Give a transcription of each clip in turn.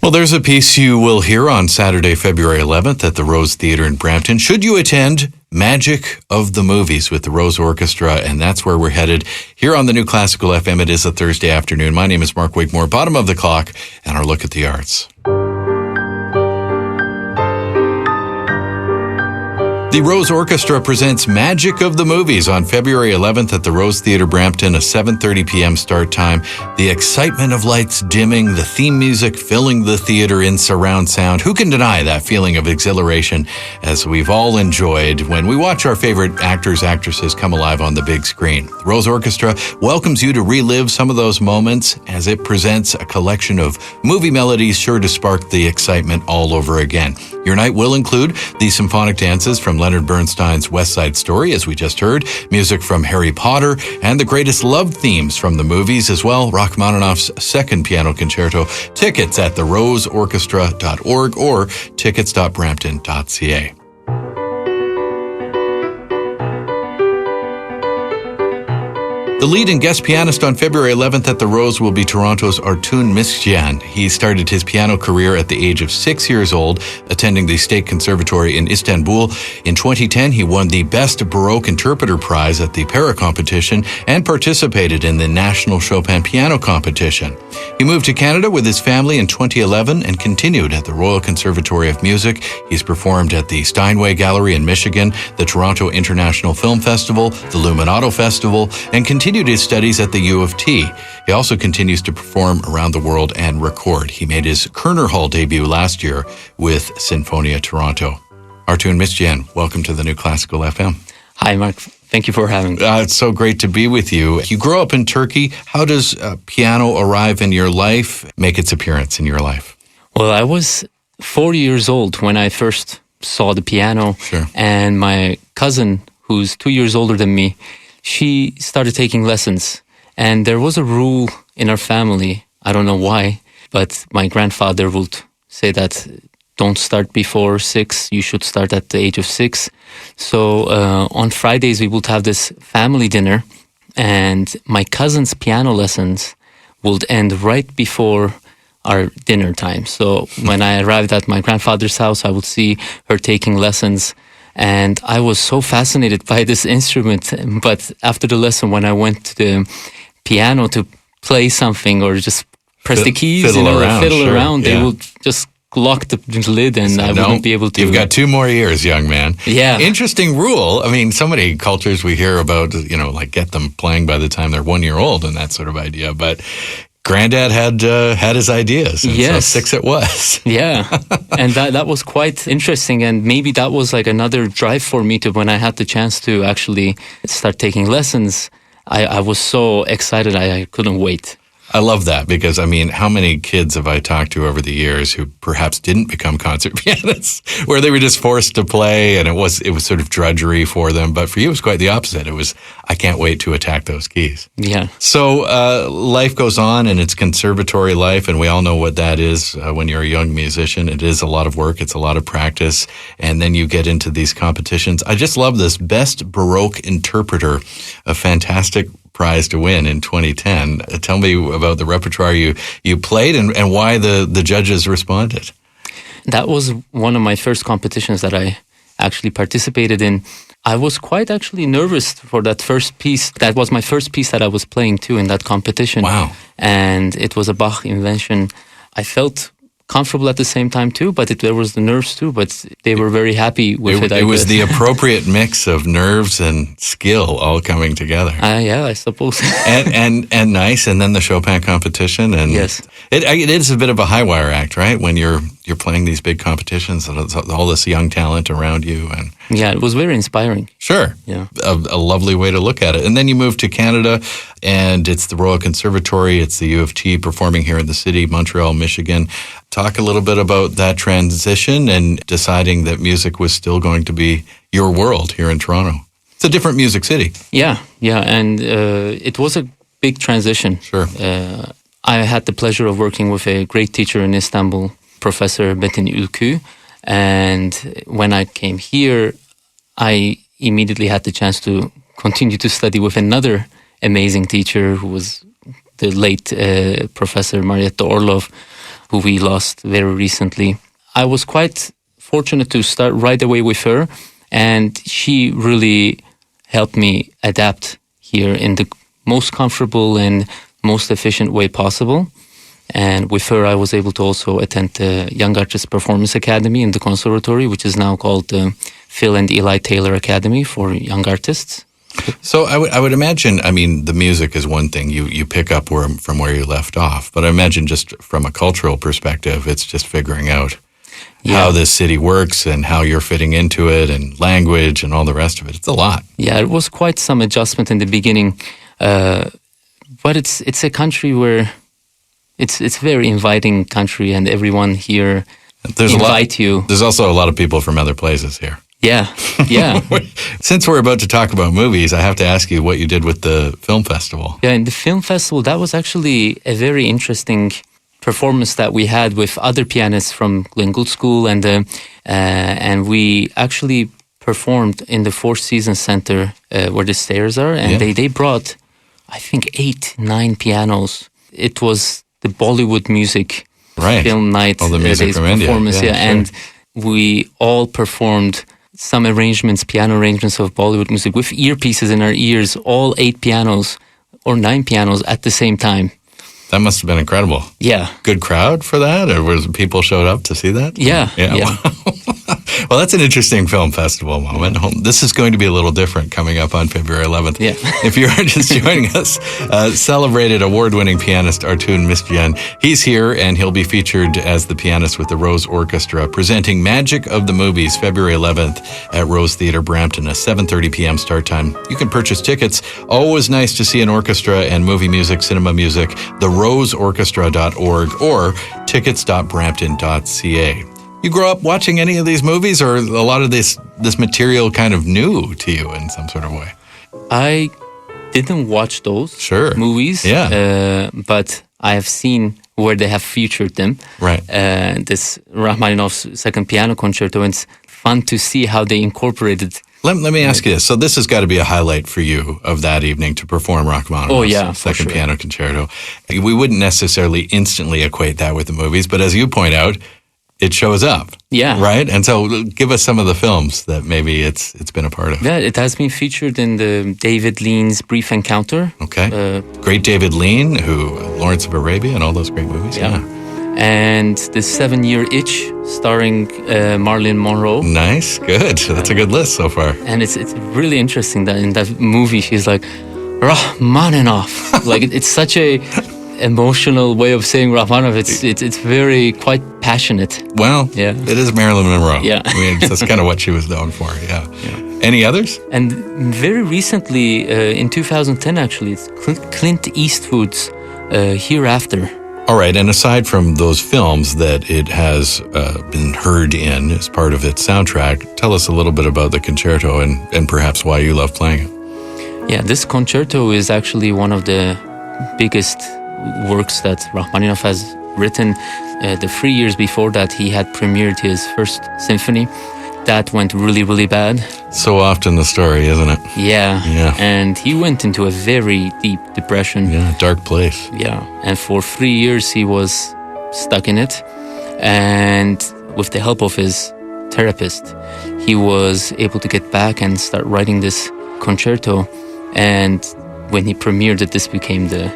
Well, there's a piece you will hear on Saturday, February 11th at the Rose Theatre in Brampton. Should you attend Magic of the Movies with the Rose Orchestra, and that's where we're headed here on the New Classical FM. It is a Thursday afternoon. My name is Mark Wigmore, bottom of the clock, and our look at the arts. The Rose Orchestra presents Magic of the Movies on February 11th at the Rose Theatre Brampton, a 7:30 p.m. start time. The excitement of lights dimming, the theme music filling the theater in surround sound. Who can deny that feeling of exhilaration as we've all enjoyed when we watch our favorite actors, actresses come alive on the big screen? The Rose Orchestra welcomes you to relive some of those moments as it presents a collection of movie melodies sure to spark the excitement all over again. Your night will include the symphonic dances from Leonard Bernstein's West Side Story, as we just heard, music from Harry Potter, and the greatest love themes from the movies as well, Rachmaninoff's second piano concerto. Tickets at theroseorchestra.org or tickets.brampton.ca. The lead and guest pianist on February 11th at the Rose will be Toronto's Artun Miskciyan. He started his piano career at the age of 6 years old, attending the State Conservatory in Istanbul. In 2010, he won the Best Baroque Interpreter Prize at the Para competition and participated in the National Chopin Piano Competition. He moved to Canada with his family in 2011 and continued at the Royal Conservatory of Music. He's performed at the Steinway Gallery in Michigan, the Toronto International Film Festival, the Luminato Festival, and continued his studies at the U of T. He also continues to perform around the world and record. He made his Kerner Hall debut last year with Sinfonia Toronto. Artun Miskciyan, welcome to the New Classical FM. Hi, Mark. Thank you for having me. It's so great to be with you. You grew up in Turkey. How does piano arrive in your life, make its appearance in your life? Well, I was 4 years old when I first saw the piano. Sure. And my cousin, who's 2 years older than me, she started taking lessons. And there was a rule in our family, I don't know why, but my grandfather would say that don't start before 6, you should start at the age of 6. So on Fridays we would have this family dinner, and my cousin's piano lessons would end right before our dinner time. So when I arrived at my grandfather's house, I would see her taking lessons. And I was so fascinated by this instrument. But after the lesson, when I went to the piano to play something or just press the keys, fiddle around, they would just lock the lid and I wouldn't be able to. You've got 2 more years, young man. Yeah. Interesting rule. I mean, so many cultures we hear about, like get them playing by the time they're 1 year old and that sort of idea. But Granddad had his ideas, and yes. So 6 it was. Yeah, and that was quite interesting, and maybe that was like another drive for me to when I had the chance to actually start taking lessons. I was so excited, I couldn't wait. I love that because, how many kids have I talked to over the years who perhaps didn't become concert pianists, where they were just forced to play and it was sort of drudgery for them. But for you, it was quite the opposite. It was, I can't wait to attack those keys. Yeah. So life goes on and it's conservatory life, and we all know what that is when you're a young musician. It is a lot of work. It's a lot of practice. And then you get into these competitions. I just love this Best Baroque Interpreter, a fantastic prize to win in 2010. Tell me about the repertoire you played and why the judges responded. That was one of my first competitions that I actually participated in. I was quite actually nervous for that first piece. That was my first piece that I was playing too in that competition. Wow. And it was a Bach invention. I felt comfortable at the same time too, but there was the nerves too, but they were very happy with it. It was the appropriate mix of nerves and skill all coming together. Yeah, I suppose. and nice, and then the Chopin competition, and yes, it is a bit of a high wire act, right? When you're playing these big competitions, and all this young talent around you, and yeah, it was very inspiring. Sure, yeah, a lovely way to look at it. And then you move to Canada, and it's the Royal Conservatory, it's the U of T performing here in the city, Montreal, Michigan. Talk a little bit about that transition and deciding that music was still going to be your world here in Toronto. It's a different music city. Yeah, and it was a big transition. Sure. I had the pleasure of working with a great teacher in Istanbul, Professor Metin Ülkü, and when I came here, I immediately had the chance to continue to study with another amazing teacher who was the late Professor Marietta Orlov. who we lost very recently. I was quite fortunate to start right away with her, and she really helped me adapt here in the most comfortable and most efficient way possible. And with her, I was able to also attend the Young Artist Performance Academy in the Conservatory, which is now called the Phil and Eli Taylor Academy for Young Artists. So I would imagine, I mean, the music is one thing. You pick up from where you left off. But I imagine just from a cultural perspective, it's just figuring out how this city works and how you're fitting into it and language and all the rest of it. It's a lot. Yeah, it was quite some adjustment in the beginning. But it's a country where it's a very inviting country, and everyone here invite you. There's also a lot of people from other places here. Yeah. Since we're about to talk about movies, I have to ask you what you did with the film festival. Yeah, in the film festival, that was actually a very interesting performance that we had with other pianists from Glen Gould School, and we actually performed in the Four Seasons Center where the stairs are, and they brought, I think, 8-9 pianos. It was the Bollywood music film night, all the music from performance, India. And we all performed some piano arrangements of Bollywood music with earpieces in our ears, all 8 pianos or 9 pianos at the same time. That must have been incredible. Yeah. Good crowd for that? Or was people showed up to see that? Yeah. Well, that's an interesting film festival moment. This is going to be a little different coming up on February 11th. Yeah. If you're just joining us, celebrated award-winning pianist Artun Miskciyan. He's here, and he'll be featured as the pianist with the Rose Orchestra, presenting Magic of the Movies, February 11th at Rose Theatre, Brampton, a 7:30 p.m. start time. You can purchase tickets. Always nice to see an orchestra and movie music, cinema music, theroseorchestra.org or tickets.brampton.ca. You grow up watching any of these movies, or a lot of this material kind of new to you in some sort of way? I didn't watch those movies, but I have seen where they have featured them. Right. This Rachmaninoff's Second Piano Concerto, and it's fun to see how they incorporated. Let me ask you this. So this has got to be a highlight for you of that evening to perform Rachmaninoff's Second Piano Concerto. We wouldn't necessarily instantly equate that with the movies, but as you point out, it shows up. Yeah. Right? And so give us some of the films that maybe it's been a part of. Yeah, it has been featured in the David Lean's Brief Encounter. Okay. Great David Lean, Lawrence of Arabia and all those great movies. Yeah. And The 7-Year Itch, starring Marilyn Monroe. Nice. Good. That's a good list so far. And it's really interesting that in that movie she's like, Rachmaninoff. Like it's such a emotional way of saying Rachmaninoff. It's very quite passionate. Well, it is Marilyn Monroe. Yeah. I mean, that's kind of what she was known for. Yeah. Any others? And very recently, in 2010 actually, it's Clint Eastwood's Hereafter. All right, and aside from those films that it has been heard in as part of its soundtrack, tell us a little bit about the concerto and perhaps why you love playing it. Yeah, this concerto is actually one of the biggest works that Rachmaninoff has written. The 3 years before that, he had premiered his first symphony. That went really, really bad. So often the story, isn't it? Yeah. And he went into a very deep depression. Yeah, dark place. Yeah. And for 3 years, he was stuck in it. And with the help of his therapist, he was able to get back and start writing this concerto. And when he premiered it, this became the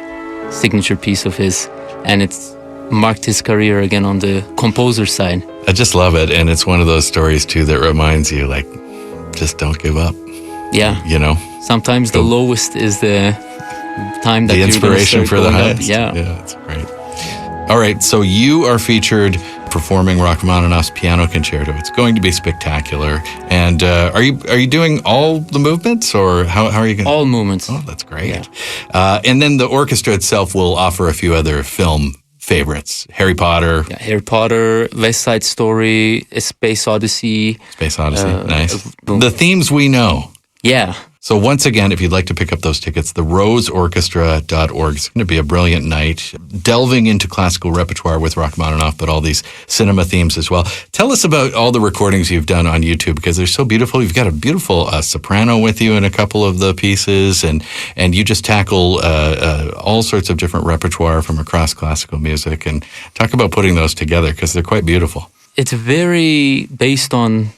signature piece of his. And it's marked his career again on the composer side. I just love it, and it's one of those stories too that reminds you, like, just don't give up. Yeah, sometimes the lowest is the time that the inspiration for the highest. Yeah, that's great. All right, so you are featured performing Rachmaninoff's Piano Concerto. It's going to be spectacular. And are you doing all the movements, or how are you going? All movements. Oh, that's great. Yeah. And then the orchestra itself will offer a few other film favorites. Harry Potter. Yeah, Harry Potter, West Side Story, Space Odyssey. Nice. The themes we know. Yeah. So once again, if you'd like to pick up those tickets, the roseorchestra.org. It's going to be a brilliant night, delving into classical repertoire with Rachmaninoff, but all these cinema themes as well. Tell us about all the recordings you've done on YouTube, because they're so beautiful. You've got a beautiful soprano with you in a couple of the pieces, and you just tackle all sorts of different repertoire from across classical music. And talk about putting those together, because they're quite beautiful. It's very based on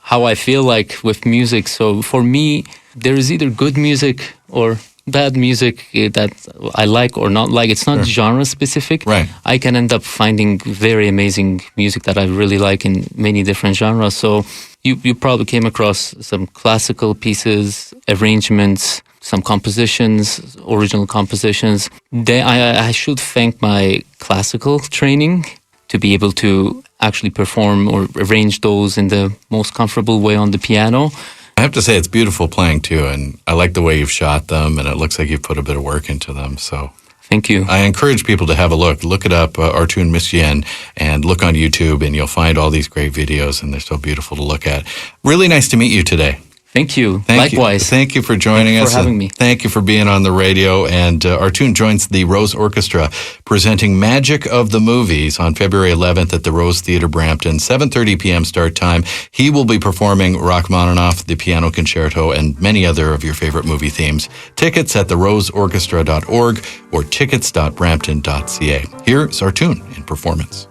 how I feel like with music. So for me, there is either good music or bad music that I like or not like. It's not genre specific. Right. I can end up finding very amazing music that I really like in many different genres. So you probably came across some classical pieces, arrangements, some compositions, original compositions. I should thank my classical training to be able to actually perform or arrange those in the most comfortable way on the piano. I have to say, it's beautiful playing too, and I like the way you've shot them, and it looks like you've put a bit of work into them. So thank you. I encourage people to have a look. Look it up, Artun Miskciyan, and look on YouTube, and you'll find all these great videos, and they're so beautiful to look at. Really nice to meet you today. Thank you. Thank Likewise. You. Thank you for joining us. For having me. Thank you for being on the radio. And Artun joins the Rose Orchestra presenting Magic of the Movies on February 11th at the Rose Theatre Brampton, 7:30 p.m. start time. He will be performing Rachmaninoff, the Piano Concerto, and many other of your favorite movie themes. Tickets at theroseorchestra.org or tickets.brampton.ca. Here's Artun in performance.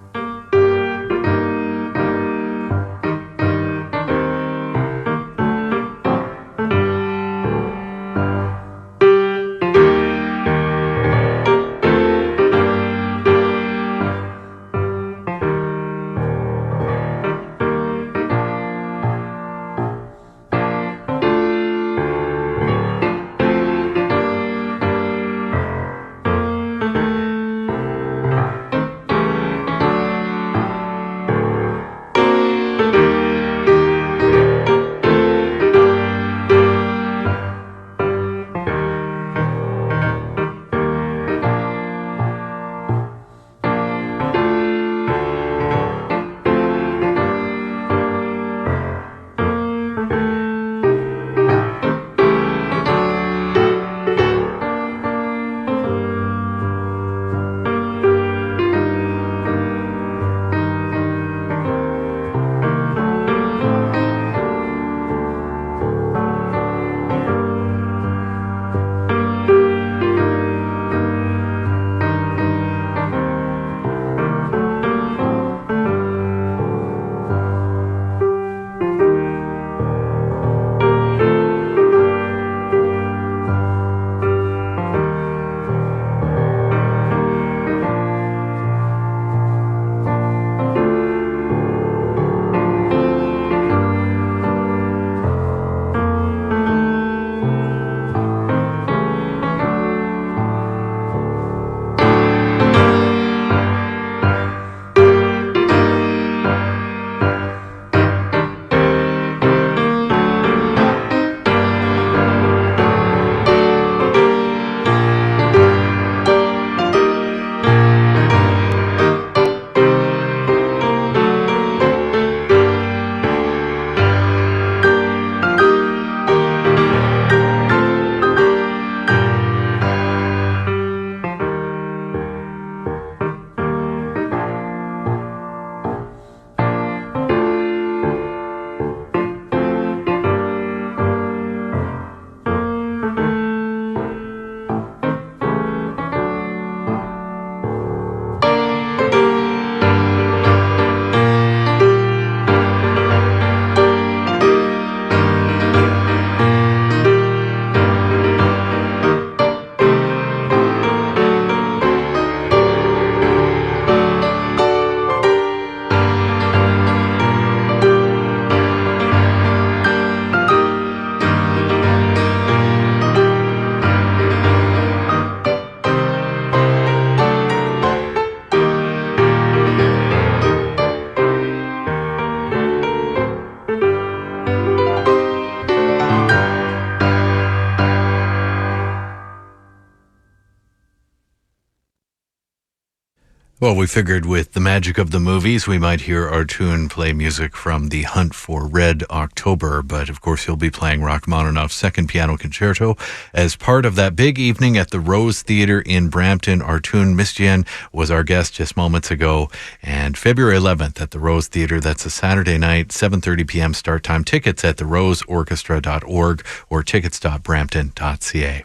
Well, we figured with the magic of the movies, we might hear Artun play music from The Hunt for Red October. But of course, he'll be playing Rachmaninoff's Second Piano Concerto as part of that big evening at the Rose Theatre in Brampton. Artun Miskciyan was our guest just moments ago. And February 11th at the Rose Theatre, that's a Saturday night, 7:30 p.m. start time. Tickets at theroseorchestra.org or tickets.brampton.ca.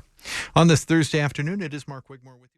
On this Thursday afternoon, it is Mark Wigmore with you.